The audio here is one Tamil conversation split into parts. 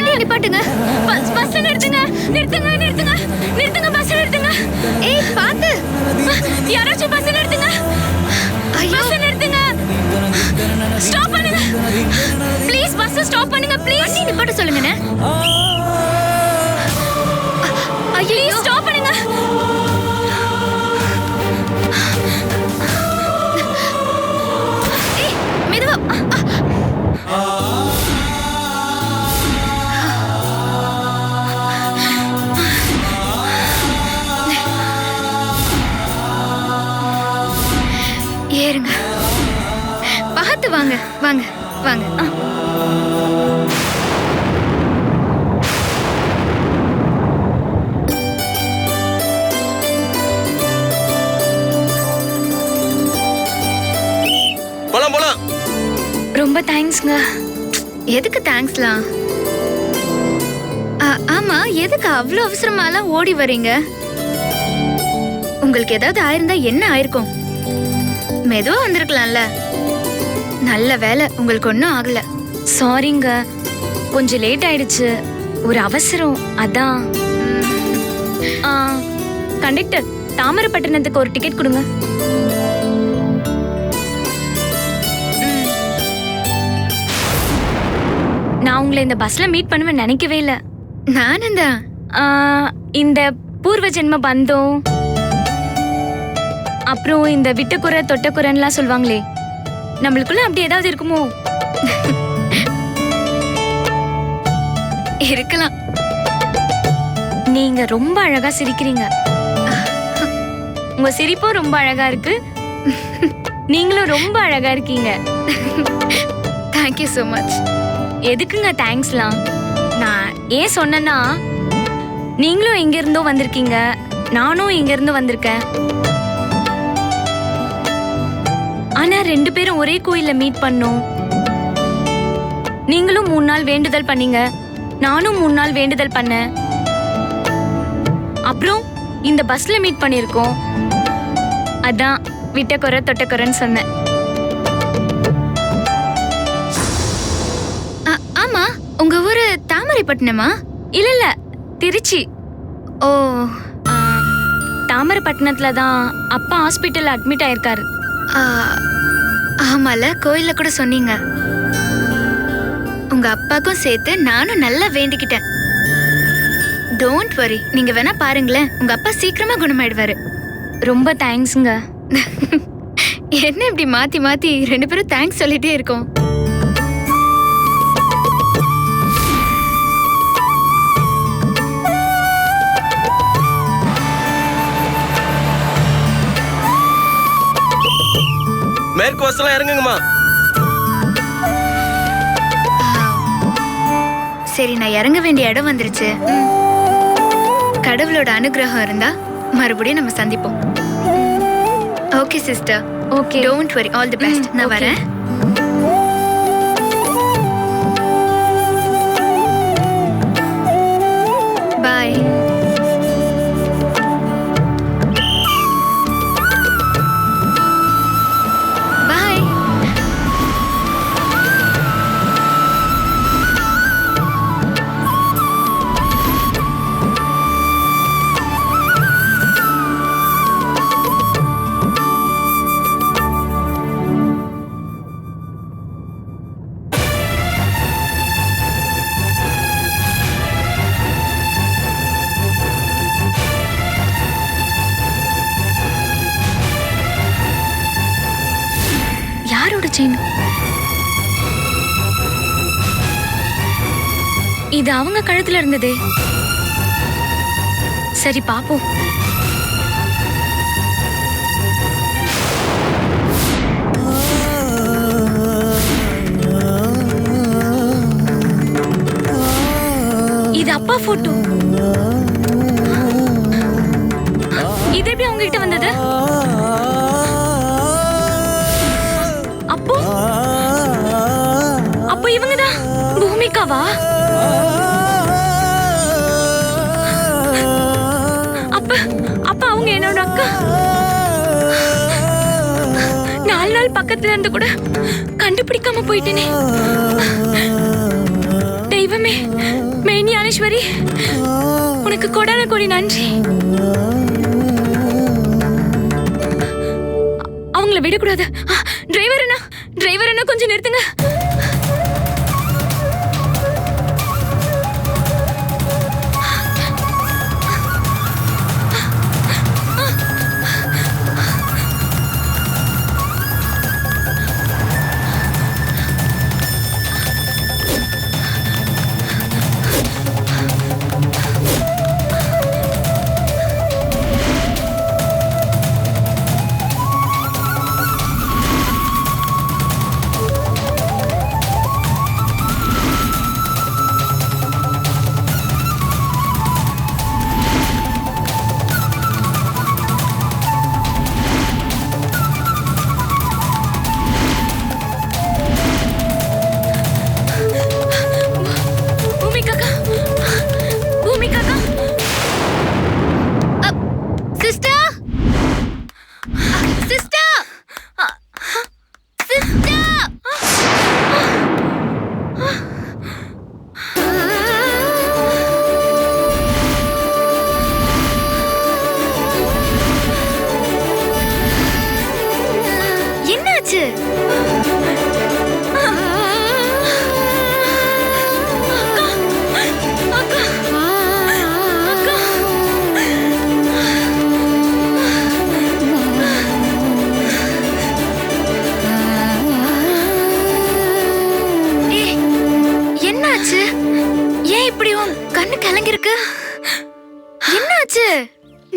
வண்டி நிப்பாட்டுங்க. பஸ் நிறுத்துங்க, நிறுத்துங்க, நிறுத்துங்க, நிறுத்துங்க, பஸ் நிறுத்துங்க. ஏய் பாத்து. யாராச்சும் பஸ் நிறுத்துங்க. ஐயோ பஸ் நிறுத்துங்க. ஸ்டாப் பண்ணுங்க. ப்ளீஸ் பஸ் ஸ்டாப் பண்ணுங்க ப்ளீஸ். வண்டி நிப்பாட்ட சொல்லுங்கண்ணே. ஐயோ ஸ்டாப் பண்ணுங்க. ஏய் மெதுவா. ஏறுங்க. பார்த்து வாங்க வாங்க வாங்க. போலாம் போலாம். ரொம்ப தேங்க்ஸ்ங்க. எதுக்கு தேங்க்ஸ்லாம்? ஆமா, எதுக்கு அவ்வளவு அவசரமாலாம் ஓடி வரீங்க? உங்களுக்கு ஏதாவது ஆயிருந்தா என்ன ஆயிருக்கும்? மெதுவா வந்திருக்கலாம்ல. நல்ல வேலை உங்களுக்கு ஒன்றும் ஆகல. சாரிங்க, கொஞ்சம் லேட் ஆயிடுச்சு. ஒரு அவசரம் அதான். கண்டக்டர், தாமிரப்பட்டினத்துக்கு ஒரு டிக்கெட் கொடுங்க. நான் உங்களை இந்த பஸ்ல மீட் பண்ணுவேன் நினைக்கவே இல்லை. நானும் தான். இந்த பூர்வ ஜென்ம பந்தம், அப்புறம் இந்த விட்டக்குறை தொட்டக்குறைன்னுலாம் சொல்லுவாங்களே, நம்மளுக்குள்ள அப்படி ஏதாவது இருக்குமோ? இருக்கலாம். நீங்க ரொம்ப அழகா சிரிக்கிறீங்க. உங்க சிரிப்பும் ரொம்ப அழகா இருக்கு. நீங்களும் ரொம்ப அழகா இருக்கீங்க. Thank you so much. எதுக்குங்க தேங்க்ஸ்லாம்? நான் ஏன் சொன்னேன்னா, நீங்களும் இங்க இருந்தோ வந்திருக்கீங்க, நானும் இங்க இருந்து வந்திருக்கேன். ஆனா 2 பேரும் ஒரே கோயில்ல மீட் பண்ணோம். நீங்களும் 3 நாள் வேண்டுதல் பண்ணீங்க, நானும் 3 நாள் வேண்டுதல் பண்ணேன். அப்புறம் இந்த பஸ்ல மீட் பண்ணிருக்கோம். அதான் விட்டக்குறை தொட்டக்குறைன்னு சொன்னேன். ஆமா, உங்க ஊரு தாமரைப்பட்டினமா? இல்ல, திருச்சி. ஓ, தாமிரப்பட்டினத்துல தான் அப்பா ஹாஸ்பிட்டல்ல அட்மிட் ஆயிருக்காரு. ஆமால, கோயில்ல கூட சொன்னீங்க. உங்க அப்பாக்கும் சேர்த்து நானும் நல்லா வேண்டிக்கிட்டேன். டோன்ட் வரி, நீங்க வேணா பாருங்களேன், உங்க அப்பா சீக்கிரமா குணமாயிடுவாரு. ரொம்ப தேங்க்ஸ்ங்க. என்ன இப்படி மாத்தி மாத்தி 2 பேரும் தேங்க்ஸ் சொல்லிட்டே இருக்கோம்? மேற்கு வாசலாம் இறங்குங்கம்மா. சரி, நான் இறங்க வேண்டிய இடம் வந்துருச்சு. கடவுளோட அனுகிரகம் இருந்தா மறுபடியும் நம்ம சந்திப்போம். Okay sister. Okay, don't worry, all the best. நான் வரேன். பாய். பாய். யாரோட செயின்? இது அவங்க கழுத்துல இருந்ததே. சரி பாப்போம். இது அப்பா போட்டோ. இது எப்படி அவங்க கிட்ட வந்தது? அப்போ அப்போ இவங்கதான் பூமிகாவா? அப்ப அப்ப அவங்க என்னோட அக்கா. 4 நாள் பக்கத்துல இருந்து கூட கண்டுபிடிக்காம போயிட்டேனே. தெய்வமே, பரமேஸ்வரி, உனக்கு கொடான கொடி நன்றி. அவங்கள விடக்கூடாது. டிரைவர் அண்ணா கொஞ்சம் நிறுத்துங்க.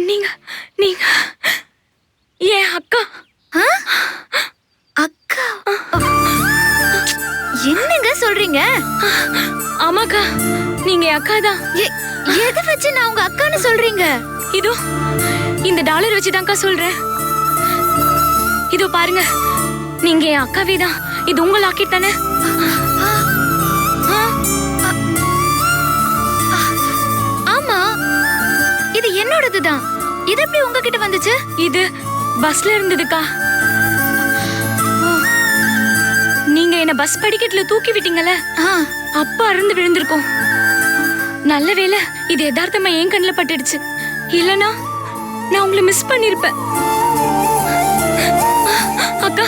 நீங்க நீங்க ஏன் அக்கா? அக்கா? என்னங்க சொல்றீங்க? ஆமாக்கா, நீங்க அக்கா தான். எதை வச்சு நான் உங்க அக்கான்னு சொல்றீங்க? இதோ இந்த டாலர் வச்சுதான்க்கா சொல்றேன். இதோ பாருங்க, நீங்க என் அக்காவே தான். இது உங்க லாக்கெட் தானே? ஆமா, இது என்னோடதுதான். இது எப்படி உங்ககிட்ட வந்துச்சு? இது பஸ்ல இருந்ததுக்கா. நீங்க என்ன பஸ் படிக்கட்டுல தூக்கி விட்டீங்கல்ல, அப்ப அறுந்து விழுந்திருக்கும். நல்ல வேளை இது யதார்த்தமா என் கண்ணில் பட்டுடுச்சு. இல்லனா நான் உங்களை மிஸ் பண்ணிருப்பேன். அக்கா,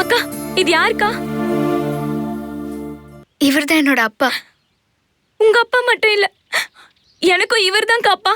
அக்கா, இது யாருக்கா? இவர்தான் என்னோட அப்பா. உங்க அப்பா மட்டும் இல்ல, எனக்கும் இவர் தான் அப்பா.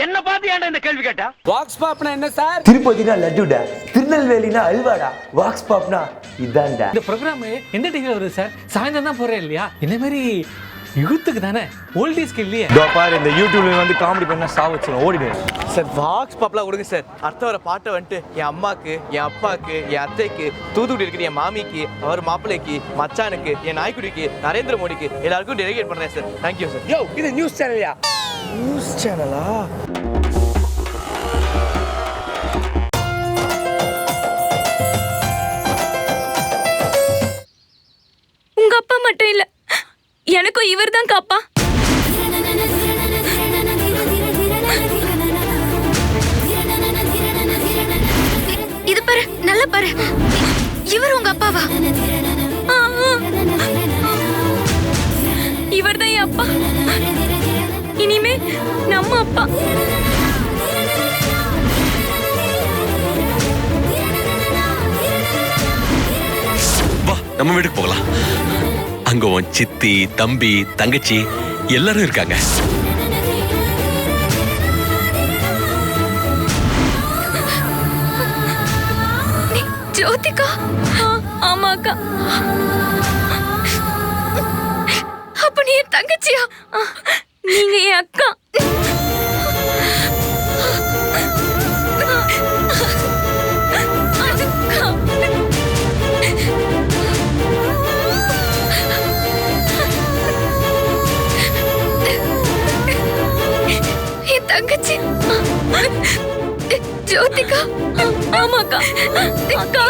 என்ன பார்த்து ஏன்டா இந்த கேள்வி கேட்டா? வாக்ஸ் பாப்னா என்ன சார்? திருப்பதினா லட்டுடா, திருநெல்வேலினா அல்வாடா, வாக்ஸ் பாப்னா இதான்டா. இந்த ப்ரோக்ராம் எந்த டிவில வருது சார்? சாயந்தரம் தான் போறேன் இல்லையா? இந்த மாதிரி யூத்துக்கு தானே, ஓல்டீஸ்க்கு இல்லையே. இதோ பாரு, இந்த யூடியூப்ல வந்து காமெடி பண்ணா சாவச்சிரும், ஓடிடுவேன். சார் வாக்ஸ் பாப்லாம் கொடுங்க சார். அடுத்த வர பாட்டை வந்துட்டு என் அம்மாக்கு, என் அப்பாக்கு, என் அத்தைக்கு, தூத்துக்குடி இருக்கிற என் மாமிக்கு, அவர் மாப்பிள்ளைக்கு, மச்சானுக்கு, என் நாய்க்குடிக்கு, நரேந்திர மோடிக்கு எல்லாருக்கும் டெலிகேட் பண்றேன் சார். Thank you sir. யோ, இது நியூஸ் சேனல்யா? நியூஸ் சேனலா? உங்க அப்பா மட்டும் இல்ல, எனக்கும் இவர் தான் அப்பா. இது பாரு, நல்லா பாரு, இவர் உங்க அப்பாவா? இவர் தான் என் அப்பா. இனிமே நம்ம அப்பா. வா, நம்ம வீட்டுக்கு போகலாம். அங்க உன் சித்தி, தம்பி, தங்கச்சி எல்லாரும் இருக்காங்க. ஜோதிகா? ஆமாக்கா. அப்ப நீ என் தங்கச்சியா? நீங்க என் அக்கா. என் தங்கச்சி ஜோதிகா? ஆமாக்கா. அக்கா,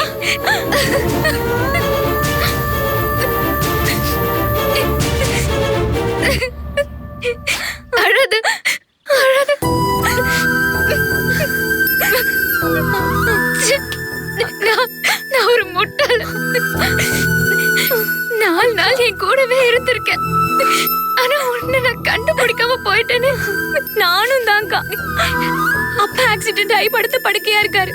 கூடவே இருந்திருக்கேன். ஆனா உன்னை நான் கண்டுபிடிக்காம போயிட்டேன்னு. நானும் தான்க்கா. அப்பா ஆக்சிடென்ட் ஆகி படுத்த படுக்கையா இருக்காரு.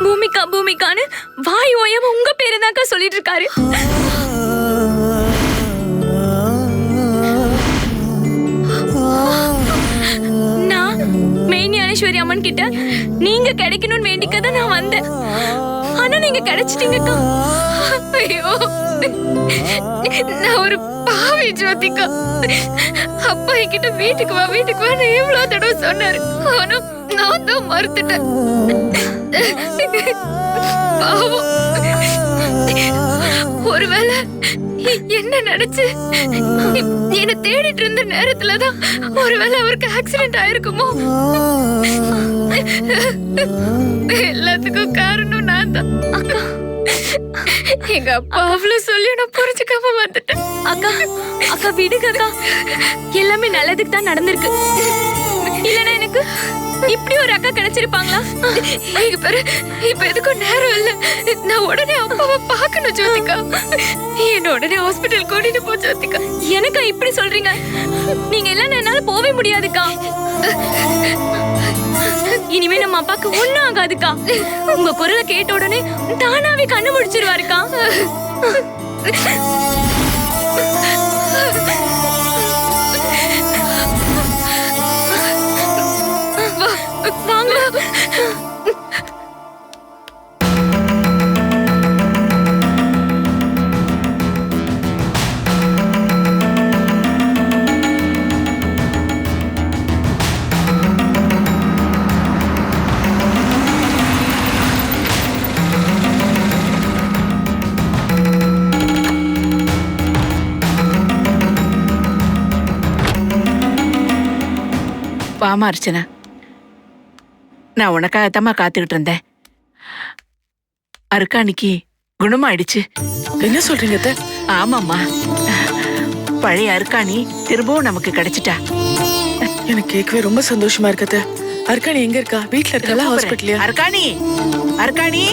பூமிகா பூமிகான்னு வாய் ஓயாம உங்க பேரு தான்க்கா சொல்லிட்டு இருக்காரு. நான் மெயின் ஞானேஸ்வரி அம்மன் கிட்ட நீங்க கிடைக்கணும்னு வேண்டிக்கதான் நான் வந்தேன். ஆனா நீங்க கிடைச்சிட்டீங்கக்கா. ஐயோ, நான் ஒரு பாவி ஜோதிகா. அப்பா என்கிட்ட வீட்டுக்கு வா எவ்வளவு தடவை சொன்னாரு. ஆனா நான் தான் மறுத்துட்டேன். பாவம். ஒருவேளை என்ன நினைச்சு என்ன தேடிட்டு இருந்த நேரத்துலதான் ஒருவேளை அவருக்கு ஆக்சிடென்ட் ஆயிருக்குமோ? எல்லாத்துக்கும் காரணம் நான் தான். அக்கா, எங்க அப்பா அவ்வளவு சொல்லி நான் புரிஞ்சுக்காம வந்துட்டேன். அக்கா அக்கா விடுங்க அக்கா. எல்லாமே நல்லதுக்கு தான் நடந்திருக்கு. இல்லனா எனக்கு இப்படி ஒரு அக்கா கிடைச்சிருப்பாங்களா? இங்க பாரு, இப்ப எதுக்கும் நேரம் இல்ல. நான் உடனே அப்பாவை பார்க்கணும் ஜோதிகா. என்ன உடனே ஹாஸ்பிட்டல் கூட்டிட்டு போ ஜோதிகா. எனக்கா இப்படி சொல்றீங்க? நீங்க எல்லாம் என்னால போவே முடியாதுக்கா. இனிமே நம்ம அப்பாக்கு ஒண்ணும் ஆகாதுக்கா. உங்க குரலை கேட்ட உடனே தானாவே கண்ணு முடிச்சிருவாருக்கா. வாங்க. வாமா அர்ச்சனா, நான் உனக்காகத்தாம்மா காத்துக்கிட்டு இருந்தேன். அருக்காணிக்கு குணமாயிடுச்சு. என்ன சொல்றீங்க? ஆமாம்மா, பழைய அருக்காணி திரும்பவும் நமக்கு கிடைச்சிட்டா. எனக்கு கேட்கவே ரொம்ப சந்தோஷமா இருக்குது. அருக்காணி எங்க இருக்கா? வீட்ல இருக்கா? ஹாஸ்பிட்டல்லையா? அருக்காணி, அருக்காணி.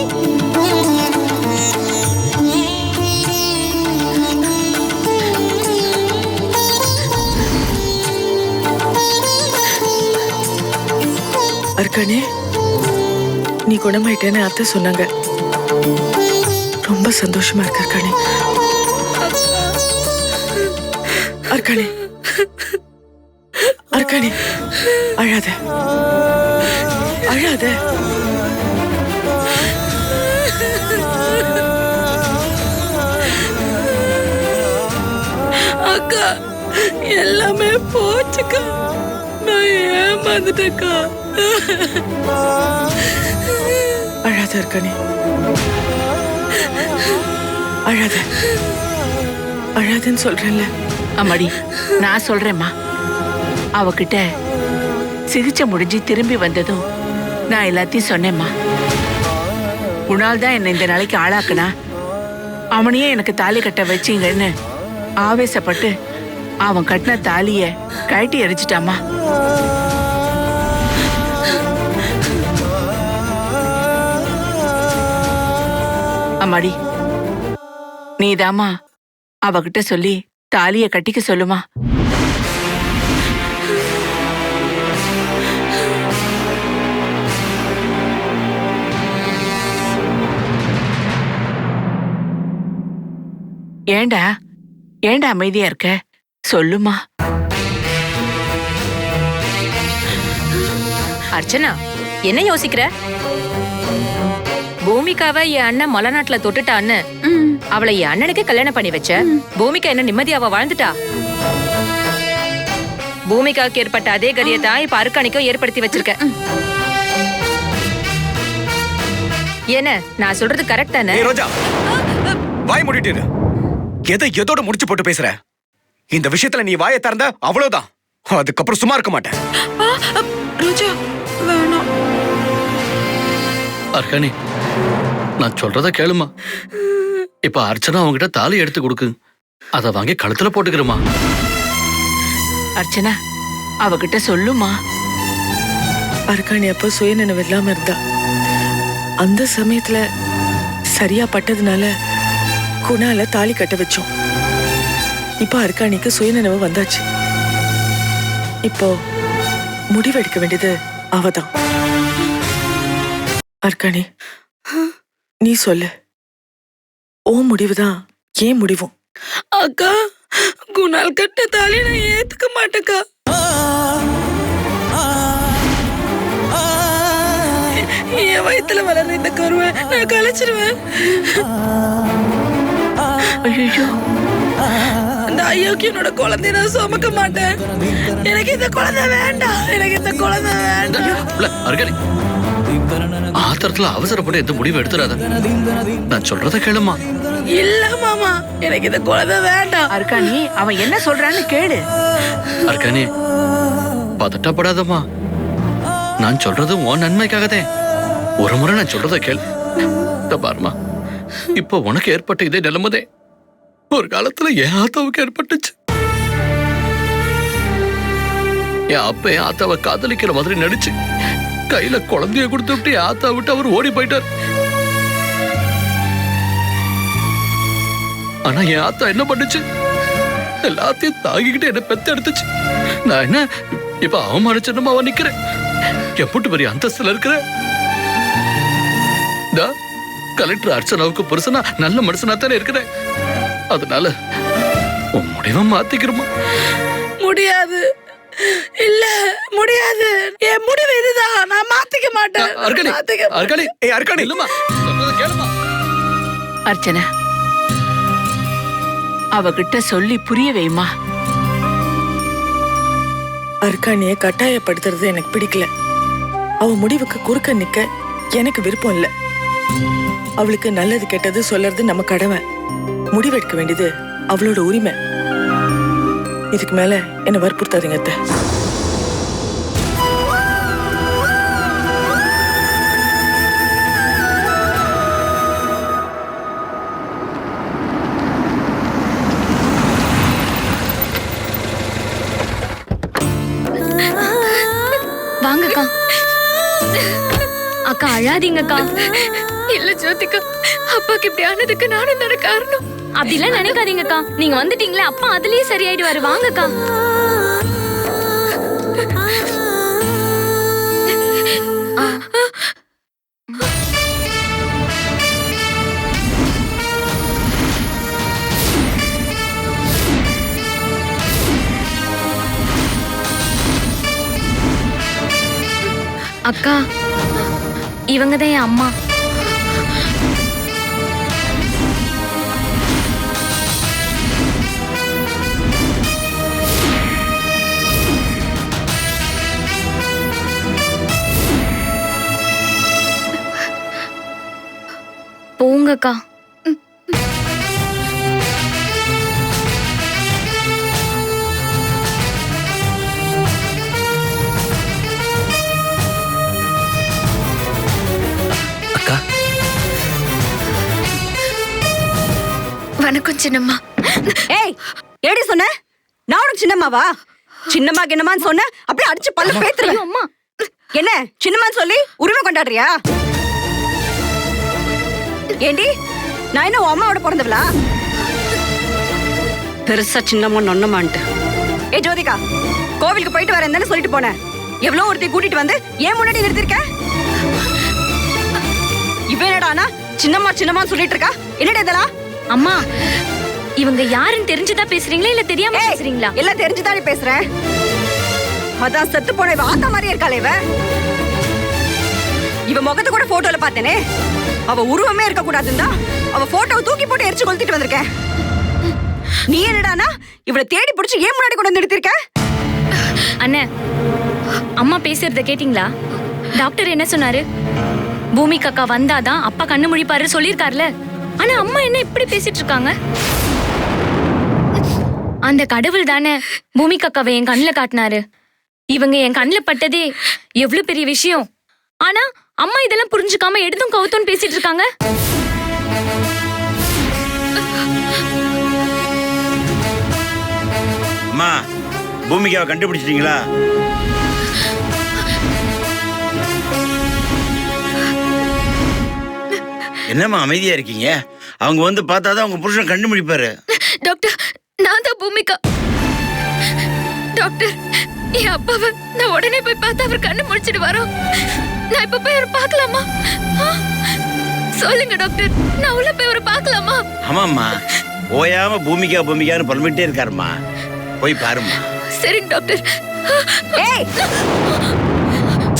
அருக்காணி, நீ குணமாயிட்டேன்னு அத்தை சொன்னாங்க. ரொம்ப சந்தோஷமா இருக்கு அருக்காணி. அருக்காணி, அருக்காணி, அழாத அழாத. அக்கா, எல்லாமே போச்சுக்கா. நான் ஏமாந்துட்டேக்கா. அழாத அருக்காணி, அழாத அழாதன்னு சொல்றேன்ல. அம்மாடி, நான் சொல்றேம்மா. அவகிட்ட சிகிச்சை முடிஞ்சு திரும்பி வந்ததும் நான் எல்லாத்தையும் சொன்னேம்மா. உன்னால் தான் என்னை இந்த நாளைக்கு ஆளாக்குனா, அவனையே எனக்கு தாலி கட்ட வச்சிங்கன்னு ஆவேசப்பட்டு அவன் கட்டின தாலிய கழட்டி எரிச்சிட்டாமா. அம்மாடி, நீதாம்மா அவகிட்ட சொல்லி தாலிய கட்டிக்க சொல்லுமா. ஏண்டா ஏண்டா அமைதியா இருக்க? சொல்லுமா. அர்ச்சனா, என்ன யோசிக்கிற? பூமிகாவை என் அண்ணன் மலைநாட்டுல தொட்டுட்டான்னு அவளை என் அண்ணனுக்கு கல்யாணம் பண்ணி வச்ச. பூமிகா என்ன நிம்மதியாவ வாழ்ந்துட்டா? பூமிகாவுக்கு ஏற்பட்ட அதே கதியை தான் இப்ப அருக்காணிக்கும் ஏற்படுத்தி வச்சிருக்க. என்ன நான் சொல்றது கரெக்ட் தானே? ரோஜா, வாய் மூடிட்டு இரு. எதை எதோட முடிச்சு போட்டு பேசுற? இந்த விஷயத்துல நீ வாயை திறந்த அவ்வளவுதான். அதுக்கப்புறம் சும்மா இருக்க மாட்டேன். ரோஜா, வேணாம். அர்க்காணி, நான் சொல்றத கேளுமா. இப்ப அர்ச்சனா அவங்கிட்ட தாலி எடுத்து கொடுக்கு. அத வாங்கி கழுத்துல போட்டுக்கிறமா. அர்ச்சனா, அவகிட்ட சொல்லுமா. அருக்காணி அப்ப சுயநினைவு இல்லாம இருந்தா. அந்த சமயத்துல சரியா பட்டதுனால குணால தாலி கட்ட வச்சோம். இப்ப அர்க்காணிக்கு சுயநினைவு வந்தாச்சு. இப்போ முடிவெடுக்க வேண்டியது அவதான். அர்க்காணி, நீ சொல்லு, ஓ முடிவுதான் ஏன் முடிவும்? அக்கா, குணால் கட்ட தாலி நான் ஏத்துக்க மாட்டேக்கா. என் வயித்துல வளர்ந்த இந்த கருவை நான் கலைச்சிருவேன். ஐயோ, இந்த ஐயோக்கு என்னோட குழந்தைய நான் சுமக்க மாட்டேன். எனக்கு இந்த குழந்தை வேண்டாம். எனக்கு இந்த குழந்தை வேண்டாம். ஆத்திரத்துல அவசரப்பட்டு எந்த முடிவு எடுத்துறாத. நான் சொல்றத கேளுமா. இல்ல மாமா, எனக்கு இந்த குழந்தை வேண்டாம். அர்க்காணி, அவன் என்ன சொல்றான்னு கேளு. அர்க்காணி, பதட்டப்படாதம்மா. நான் சொல்றது உன் நன்மைக்காகதே. ஒரு முறை நான் சொல்றத கேளு. பாருமா, இப்ப உனக்கு ஏற்பட்ட இதே நிலைமதே ஒரு காலத்துல என் ஆத்தாவுக்கு ஏற்பட்டுச்சு. என் அப்ப என் ஆத்தாவை காதலிக்கிற மாதிரி நடிச்சு கையில குழந்தைய கொடுத்து விட்டு ஆத்தா விட்டு அவர் ஓடி போயிட்டார். ஆனா என் ஆத்தா என்ன பண்ணுச்சு? எல்லாத்தையும் தாங்கிக்கிட்டு என்ன பெத்து எடுத்துச்சு. நான் என்ன இப்ப அவமானிச்சனமா அவன் நிக்கிறேன். எப்படி பெரிய அந்தஸ்துல இருக்கிற கலெக்டர் அர்ச்சனாவுக்கு புருஷனா நல்ல மனுஷனா தானே இருக்கிறேன். அதனால உன் முடிவை மாத்திக்கிறோமா? முடியாது, இல்ல முடியாது. என் முடிவு இதுதான். நான் மாத்திக்க மாட்டேன். அர்ச்சனா, அவகிட்ட சொல்லி புரிய வைமா. அர்க்காணிய கட்டாயப்படுத்துறது எனக்கு பிடிக்கல. அவ முடிவுக்கு குறுக்க நிக்க எனக்கு விருப்பம் இல்ல. அவளுக்கு நல்லது கெட்டது சொல்றது நம்ம கடமை. முடிவெடுக்க வேண்டியது அவளோட உரிமை. இதுக்கு மேல என்ன வற்புறுத்தாதீங்க அத்தை. வாங்கக்கா. அக்கா அழாதீங்கக்கா. இல்ல ஜோதிகா, அப்பாக்கு இப்படி ஆனதுக்கு நானும் தானே காரணம். அப்படிலாம் நினைக்காதீங்கக்கா. நீங்க வந்துட்டீங்களே, அப்பா அதுலயே சரியாயிடுவாரு. வாங்கக்கா. அக்கா, இவங்கதான் என் அம்மா. போங்கக்கா. அக்கா, வணக்கம் சின்னம்மா. ஏய், ஏடி சொன்ன? நான் உனக்கு சின்னம்மாவா? சின்னம்மா கின்னம்மான்னு சொன்ன அப்படியே அடிச்சு பல்ல பேத்துருவேன். அம்மா, என்ன சின்னம்மான்னு சொல்லி உரிமை கொண்டாடுறியா? ஏண்டி, நான் என்ன உன் அம்மாவோட பிறந்தவளா? பெருசா சின்னம்மா நொன்னமான்ட்டு. ஏ ஜோதிகா, கோவிலுக்கு போயிட்டு வரேன்னு சொல்லிட்டு போனேன். எவ்வளவு ஒருத்தி கூட்டிட்டு வந்து ஏன் முன்னாடி நிறுத்திருக்க? இவ என்னடானா சின்னம்மா சின்னம்மான்னு சொல்லிட்டு இருக்கா? என்னடா இதெல்லாம்? அம்மா, இவங்க யாருன்னு தெரிஞ்சுதான் பேசுறீங்களா இல்ல தெரியாம பேசுறீங்களா? எல்லாம் தெரிஞ்சுதானே பேசுறேன். அதான் செத்து போன இவ ஆத்தா மாதிரியே இருக்காளே இவ. இவ முகத்தை கூட போட்டோல பார்த்தேனே. அவ உருவமே இருக்க கூடாதுன்னா அவ போட்டோவை தூக்கி போட்டு எரிச்சு கொளுத்திட்டு வந்திருக்கேன். நீ என்னடானா இவளை தேடி பிடிச்சு ஏன் முன்னாடி கொண்டு வந்து நிறுத்திருக்க? அண்ணே, அம்மா பேசுறத கேட்டீங்களா? டாக்டர் என்ன சொன்னாரு? பூமி அக்கா வந்தாதான் அப்பா கண்ணு முழிப்பாரு சொல்லிருக்காருல. ஆனா அம்மா என்ன இப்படி பேசிட்டு இருக்காங்க? அந்த கடவுள் தானே பூமி அக்காவை என் கண்ணுல காட்டினாரு. இவங்க என் கண்ணுல பட்டதே எவ்வளவு பெரிய விஷயம். ஆனா அம்மா இதெல்லாம் புரிஞ்சுக்காம எடுத்தும் கவுத்தும் பேசிட்டு இருக்காங்க. அம்மா, பூமிகாவை கண்டுபிடிச்சிட்டீங்களா? என்னம்மா அமைதியா இருக்கீங்க? அவங்க வந்து பார்த்தாதான் உங்க புருஷன் கண்டுபிடிப்பாரு. டாக்டர், நான் தான் பூமிகா. டாக்டர், என் அப்பாவை நான் உடனே போய் பார்த்து அவர் கண்ணு முடிச்சிட்டு வரோம். நான் இப்ப போய் அவரை பார்க்கலாமா? சொல்லுங்க டாக்டர், நான் உள்ள போய் அவரை பார்க்கலாமா? ஆமாம்மா, ஓயாம பூமிகான்னு புலம்பிட்டே இருக்காருமா. போய் பாருமா. சரிங்க டாக்டர். ஏய்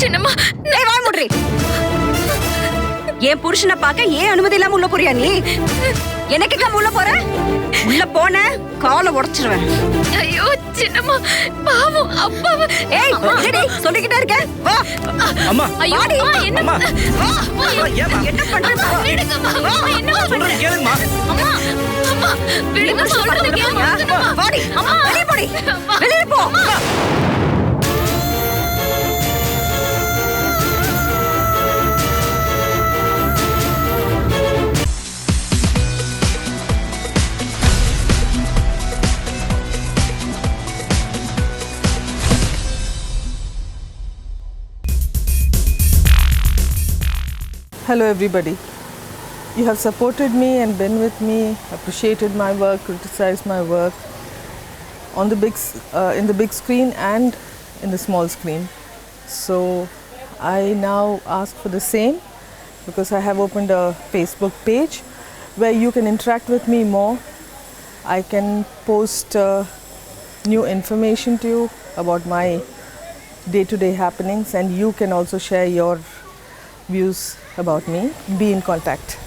சின்னம்மா, ஏய் வா முட்ரி. என் புருஷனை பார்க்க ஏன் அனுமதி இல்லாம உள்ள போறியா நீ? எனக்கு உள்ள போற? உள்ள போன காலை உடைச்சிருவேன். ஐயோ சின்னம்மா, பாவம் அப்பாவை. ஏய் என்னடி சொல்லிக்கிட்டே இருக்க? வா. அம்மா. ஐயோ என்ன? அம்மா. வா. ஏம்மா? என்ன பண்றீங்க? விடுங்கம்மா. என்ன பண்றீங்க? கேளுங்கம்மா. அம்மா, அம்மா, விடுங்க சொல்றது கேளுங்க. வாடி. அம்மா வெளிய போடி. வெளிய போ. Hello everybody. You have supported me and been with me, appreciated my work, criticized my work on the in the big screen and in the small screen. So I now ask for the same because I have opened a Facebook page where you can interact with me more. I can post new information to you about my day-to-day happenings, and you can also share your views about me. Be in contact.